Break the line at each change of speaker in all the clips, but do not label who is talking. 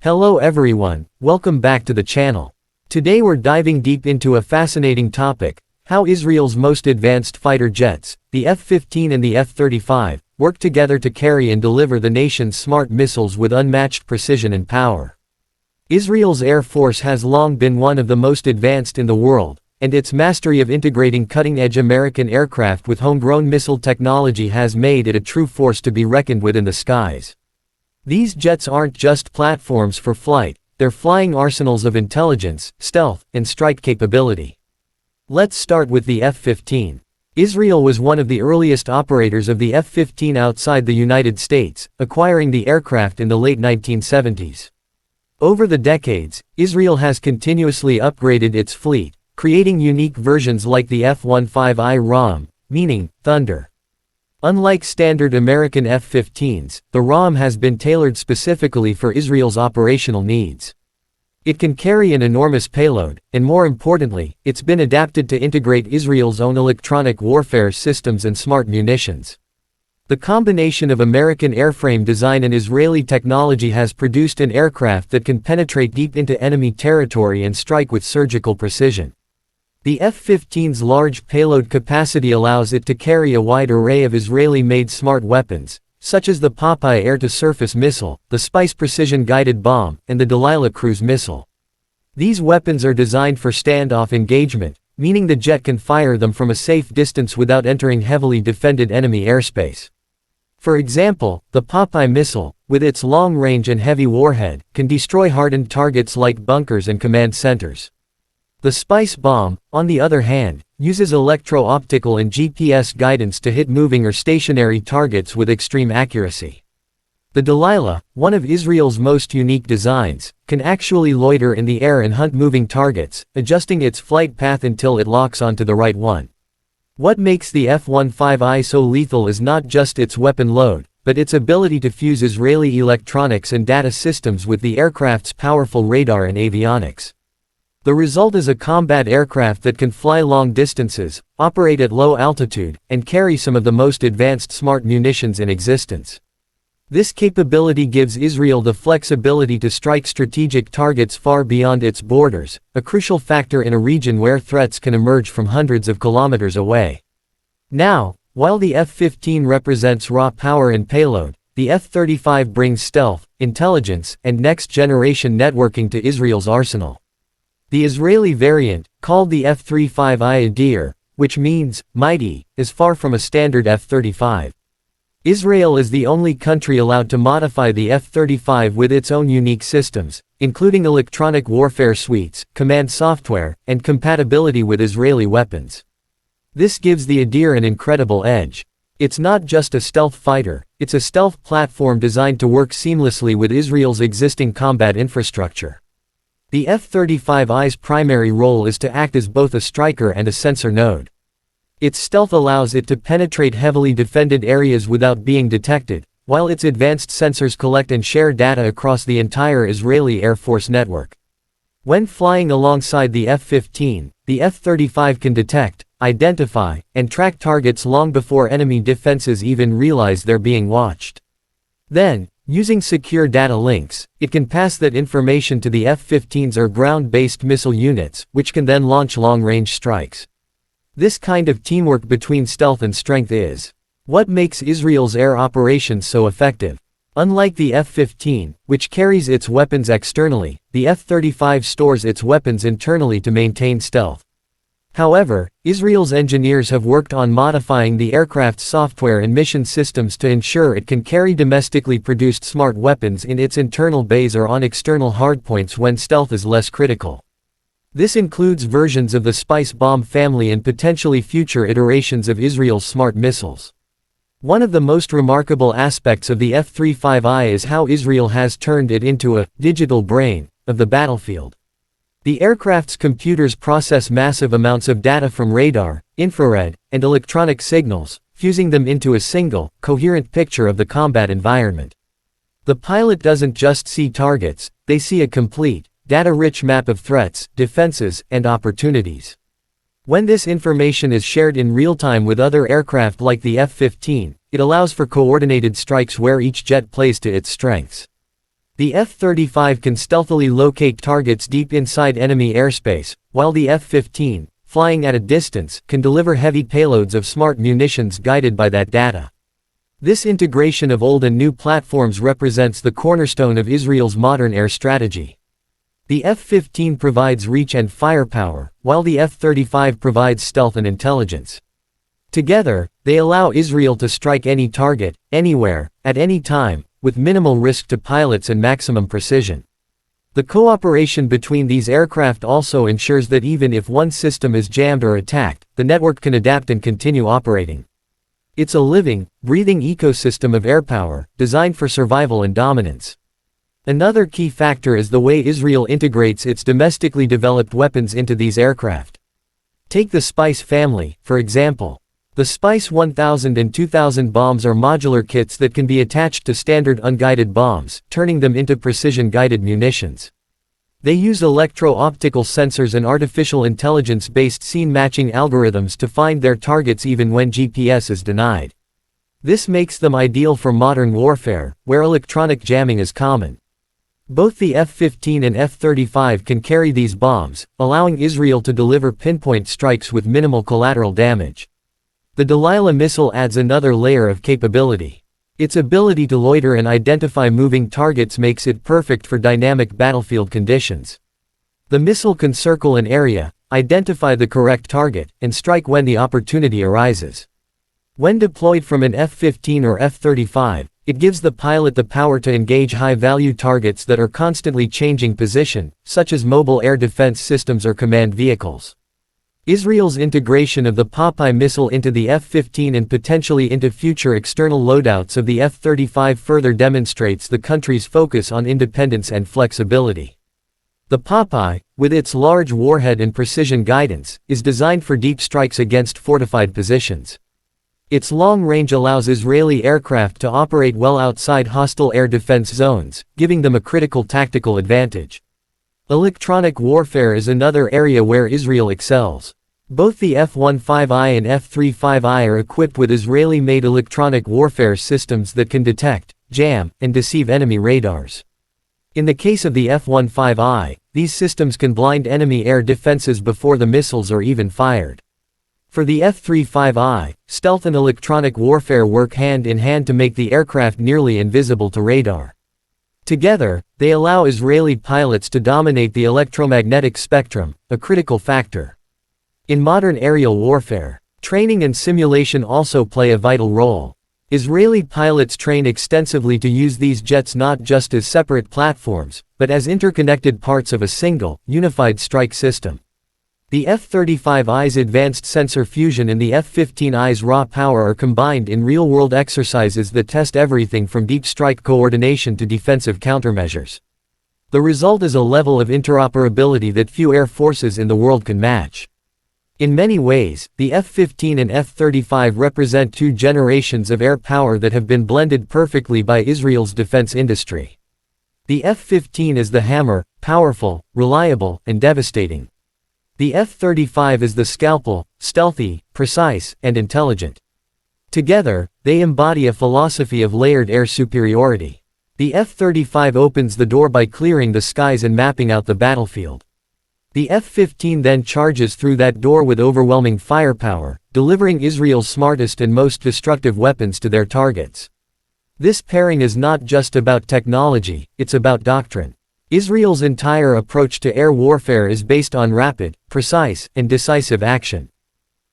Hello everyone, welcome back to the channel. Today we're diving deep into a fascinating topic: how Israel's most advanced fighter jets, the F-15 and the F-35, work together to carry and deliver the nation's smart missiles with unmatched precision and power. Israel's Air Force has long been one of the most advanced in the world, and its mastery of integrating cutting-edge American aircraft with homegrown missile technology has made it a true force to be reckoned with in the skies. These jets aren't just platforms for flight, they're flying arsenals of intelligence, stealth, and strike capability. Let's start with the F-15. Israel was one of the earliest operators of the F-15 outside the United States, acquiring the aircraft in the late 1970s. Over the decades, Israel has continuously upgraded its fleet, creating unique versions like the F-15I Ra'am, meaning thunder. Unlike standard American F-15s, the Ra'am has been tailored specifically for Israel's operational needs. It can carry an enormous payload, and more importantly, it's been adapted to integrate Israel's own electronic warfare systems and smart munitions. The combination of American airframe design and Israeli technology has produced an aircraft that can penetrate deep into enemy territory and strike with surgical precision. The F-15's large payload capacity allows it to carry a wide array of Israeli-made smart weapons, such as the Popeye air-to-surface missile, the Spice precision-guided bomb, and the Delilah cruise missile. These weapons are designed for standoff engagement, meaning the jet can fire them from a safe distance without entering heavily defended enemy airspace. For example, the Popeye missile, with its long range and heavy warhead, can destroy hardened targets like bunkers and command centers. The Spice bomb, on the other hand, uses electro-optical and GPS guidance to hit moving or stationary targets with extreme accuracy. The Delilah, one of Israel's most unique designs, can actually loiter in the air and hunt moving targets, adjusting its flight path until it locks onto the right one. What makes the F-15I so lethal is not just its weapon load, but its ability to fuse Israeli electronics and data systems with the aircraft's powerful radar and avionics. The result is a combat aircraft that can fly long distances, operate at low altitude, and carry some of the most advanced smart munitions in existence. This capability gives Israel the flexibility to strike strategic targets far beyond its borders, a crucial factor in a region where threats can emerge from hundreds of kilometers away. Now, while the F-15 represents raw power and payload, the F-35 brings stealth, intelligence, and next-generation networking to Israel's arsenal. The Israeli variant, called the F-35I Adir, which means mighty, is far from a standard F-35. Israel is the only country allowed to modify the F-35 with its own unique systems, including electronic warfare suites, command software, and compatibility with Israeli weapons. This gives the Adir an incredible edge. It's not just a stealth fighter, it's a stealth platform designed to work seamlessly with Israel's existing combat infrastructure. The F-35I's primary role is to act as both a striker and a sensor node. Its stealth allows it to penetrate heavily defended areas without being detected, while its advanced sensors collect and share data across the entire Israeli Air Force network. When flying alongside the F-15, the F-35 can detect, identify, and track targets long before enemy defenses even realize they're being watched. Then, using secure data links, it can pass that information to the F-15's or ground-based missile units, which can then launch long-range strikes. This kind of teamwork between stealth and strength is what makes Israel's air operations so effective. Unlike the F-15, which carries its weapons externally, the F-35 stores its weapons internally to maintain stealth. However, Israel's engineers have worked on modifying the aircraft's software and mission systems to ensure it can carry domestically produced smart weapons in its internal bays or on external hardpoints when stealth is less critical. This includes versions of the Spice bomb family and potentially future iterations of Israel's smart missiles. One of the most remarkable aspects of the F-35I is how Israel has turned it into a digital brain of the battlefield. The aircraft's computers process massive amounts of data from radar, infrared, and electronic signals, fusing them into a single, coherent picture of the combat environment. The pilot doesn't just see targets, they see a complete, data-rich map of threats, defenses, and opportunities. When this information is shared in real time with other aircraft like the F-15, it allows for coordinated strikes where each jet plays to its strengths. The F-35 can stealthily locate targets deep inside enemy airspace, while the F-15, flying at a distance, can deliver heavy payloads of smart munitions guided by that data. This integration of old and new platforms represents the cornerstone of Israel's modern air strategy. The F-15 provides reach and firepower, while the F-35 provides stealth and intelligence. Together, they allow Israel to strike any target, anywhere, at any time, with minimal risk to pilots and maximum precision. The cooperation between these aircraft also ensures that even if one system is jammed or attacked, the network can adapt and continue operating. It's a living, breathing ecosystem of airpower, designed for survival and dominance. Another key factor is the way Israel integrates its domestically developed weapons into these aircraft. Take the Spice family, for example. The Spice 1000 and 2000 bombs are modular kits that can be attached to standard unguided bombs, turning them into precision-guided munitions. They use electro-optical sensors and artificial intelligence-based scene-matching algorithms to find their targets even when GPS is denied. This makes them ideal for modern warfare, where electronic jamming is common. Both the F-15 and F-35 can carry these bombs, allowing Israel to deliver pinpoint strikes with minimal collateral damage. The Delilah missile adds another layer of capability. Its ability to loiter and identify moving targets makes it perfect for dynamic battlefield conditions. The missile can circle an area, identify the correct target, and strike when the opportunity arises. When deployed from an F-15 or F-35, it gives the pilot the power to engage high-value targets that are constantly changing position, such as mobile air defense systems or command vehicles. Israel's integration of the Popeye missile into the F-15 and potentially into future external loadouts of the F-35 further demonstrates the country's focus on independence and flexibility. The Popeye, with its large warhead and precision guidance, is designed for deep strikes against fortified positions. Its long range allows Israeli aircraft to operate well outside hostile air defense zones, giving them a critical tactical advantage. Electronic warfare is another area where Israel excels. Both the F-15I and F-35I are equipped with Israeli-made electronic warfare systems that can detect, jam, and deceive enemy radars. In the case of the F-15I, these systems can blind enemy air defenses before the missiles are even fired. For the F-35I, stealth and electronic warfare work hand in hand to make the aircraft nearly invisible to radar. Together, they allow Israeli pilots to dominate the electromagnetic spectrum, a critical factor. In modern aerial warfare, training and simulation also play a vital role. Israeli pilots train extensively to use these jets not just as separate platforms, but as interconnected parts of a single, unified strike system. The F-35I's advanced sensor fusion and the F-15I's raw power are combined in real-world exercises that test everything from deep strike coordination to defensive countermeasures. The result is a level of interoperability that few air forces in the world can match. In many ways, the F-15 and F-35 represent two generations of air power that have been blended perfectly by Israel's defense industry. The F-15 is the hammer, powerful, reliable, and devastating. The F-35 is the scalpel, stealthy, precise, and intelligent. Together, they embody a philosophy of layered air superiority. The F-35 opens the door by clearing the skies and mapping out the battlefield. The F-15 then charges through that door with overwhelming firepower, delivering Israel's smartest and most destructive weapons to their targets. This pairing is not just about technology, it's about doctrine. Israel's entire approach to air warfare is based on rapid, precise, and decisive action.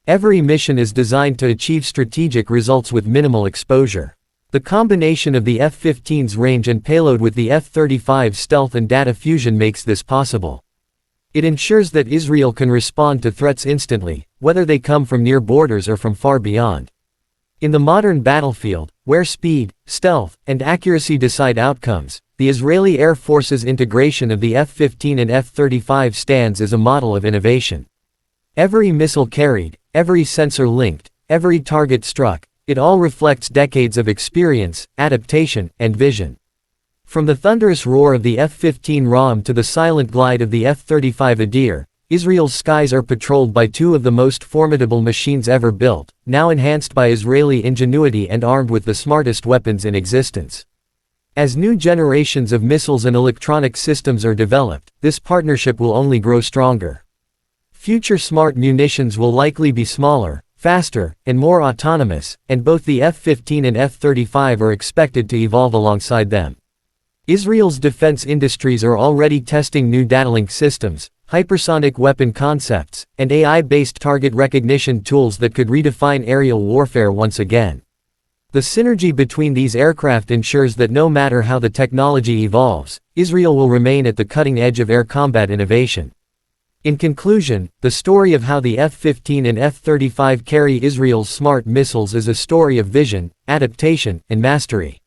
Every mission is designed to achieve strategic results with minimal exposure. The combination of the F-15's range and payload with the F-35's stealth and data fusion makes this possible. It ensures that Israel can respond to threats instantly, whether they come from near borders or from far beyond. In the modern battlefield, where speed, stealth, and accuracy decide outcomes, the Israeli Air Force's integration of the F-15 and F-35 stands as a model of innovation. Every missile carried, every sensor linked, every target struck, it all reflects decades of experience, adaptation, and vision. From the thunderous roar of the F-15 Ra'am to the silent glide of the F-35 Adir, Israel's skies are patrolled by two of the most formidable machines ever built, now enhanced by Israeli ingenuity and armed with the smartest weapons in existence. As new generations of missiles and electronic systems are developed, this partnership will only grow stronger. Future smart munitions will likely be smaller, faster, and more autonomous, and both the F-15 and F-35 are expected to evolve alongside them. Israel's defense industries are already testing new data link systems, hypersonic weapon concepts, and AI-based target recognition tools that could redefine aerial warfare once again. The synergy between these aircraft ensures that no matter how the technology evolves, Israel will remain at the cutting edge of air combat innovation. In conclusion, the story of how the F-15 and F-35 carry Israel's smart missiles is a story of vision, adaptation, and mastery.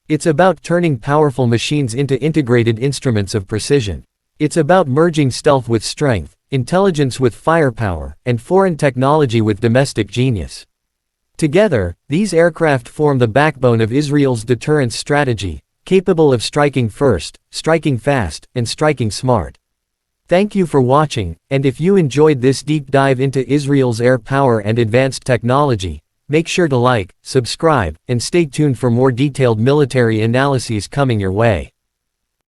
It's about turning powerful machines into integrated instruments of precision. It's about merging stealth with strength, intelligence with firepower, and foreign technology with domestic genius. Together, these aircraft form the backbone of Israel's deterrence strategy, capable of striking first, striking fast, and striking smart. Thank you for watching, and if you enjoyed this deep dive into Israel's air power and advanced technology, make sure to like, subscribe, and stay tuned for more detailed military analyses coming your way.